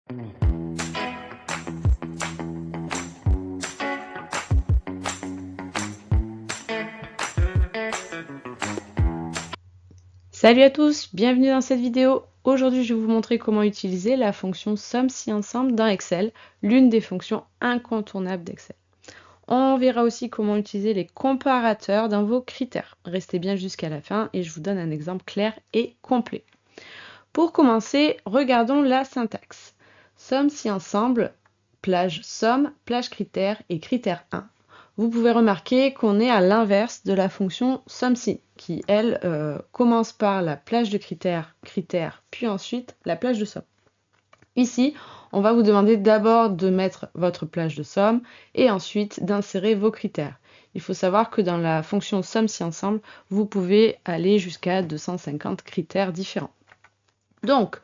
Salut à tous, bienvenue dans cette vidéo. Aujourd'hui, je vais vous montrer comment utiliser la fonction somme si ensemble dans Excel, l'une des fonctions incontournables d'Excel. On verra aussi comment utiliser les comparateurs dans vos critères. Restez bien jusqu'à la fin et je vous donne un exemple clair et complet. Pour commencer, regardons la syntaxe. Somme si ensemble, plage somme, plage critère et critère 1. Vous pouvez remarquer qu'on est à l'inverse de la fonction somme-si, qui, elle, commence par la plage de critère, puis ensuite la plage de somme. Ici, on va vous demander d'abord de mettre votre plage de somme et ensuite d'insérer vos critères. Il faut savoir que dans la fonction somme-si ensemble, vous pouvez aller jusqu'à 250 critères différents. Donc,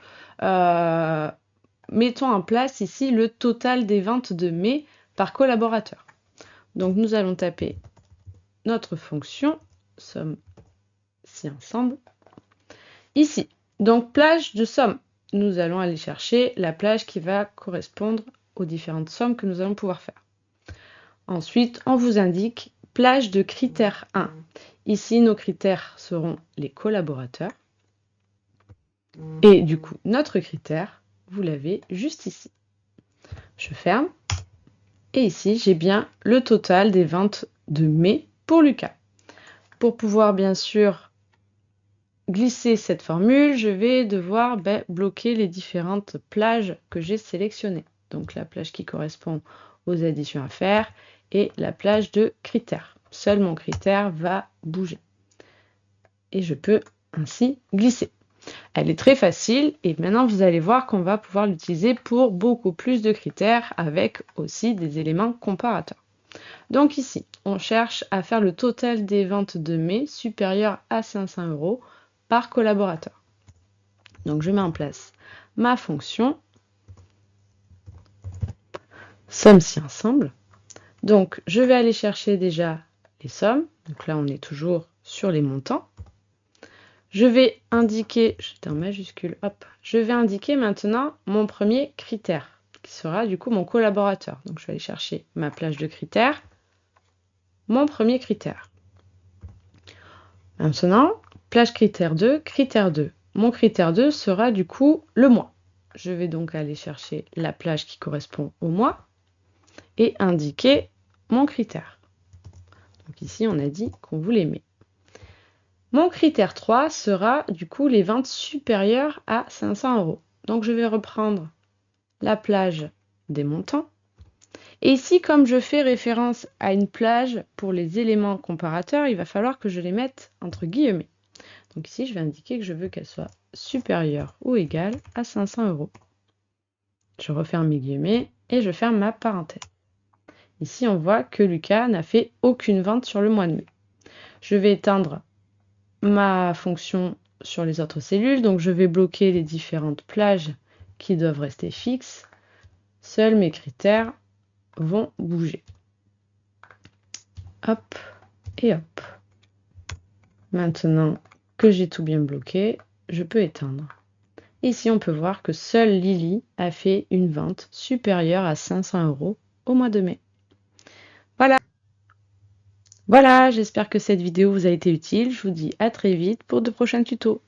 mettons en place ici le total des ventes de mai par collaborateur. Donc nous allons taper notre fonction somme si ensemble ici. Donc plage de somme, nous allons aller chercher la plage qui va correspondre aux différentes sommes que nous allons pouvoir faire. Ensuite, on vous indique plage de critère 1. Ici, nos critères seront les collaborateurs. Et du coup, notre critère, vous l'avez juste ici. Je ferme. Et ici, j'ai bien le total des ventes de mai pour Lucas. Pour pouvoir bien sûr glisser cette formule, je vais devoir bloquer les différentes plages que j'ai sélectionnées. Donc la plage qui correspond aux additions à faire et la plage de critères. Seul mon critère va bouger. Et je peux ainsi glisser. Elle est très facile et maintenant vous allez voir qu'on va pouvoir l'utiliser pour beaucoup plus de critères avec aussi des éléments comparateurs. Donc ici, on cherche à faire le total des ventes de mai supérieur à 500 € par collaborateur. Donc je mets en place ma fonction somme si ensemble. Donc je vais aller chercher déjà les sommes. Donc là on est toujours sur les montants. Je vais indiquer, j'étais en majuscule, hop, je vais indiquer maintenant mon premier critère, qui sera du coup mon collaborateur. Donc je vais aller chercher ma plage de critères, mon premier critère. Maintenant, plage critère 2, critère 2. Mon critère 2 sera du coup le mois. Je vais donc aller chercher la plage qui correspond au mois et indiquer mon critère. Donc ici, on a dit qu'on voulait mai. Mon critère 3 sera du coup les ventes supérieures à 500 €. Donc je vais reprendre la plage des montants. Et ici, comme je fais référence à une plage pour les éléments comparateurs, il va falloir que je les mette entre guillemets. Donc ici, je vais indiquer que je veux qu'elle soit supérieure ou égale à 500 €. Je referme mes guillemets et je ferme ma parenthèse. Ici, on voit que Lucas n'a fait aucune vente sur le mois de mai. Je vais éteindre ma fonction sur les autres cellules, donc je vais bloquer les différentes plages qui doivent rester fixes. Seuls mes critères vont bouger. Hop et hop. Maintenant que j'ai tout bien bloqué, je peux éteindre. Ici, on peut voir que seule Lily a fait une vente supérieure à 500 € au mois de mai. Voilà, j'espère que cette vidéo vous a été utile. Je vous dis à très vite pour de prochains tutos.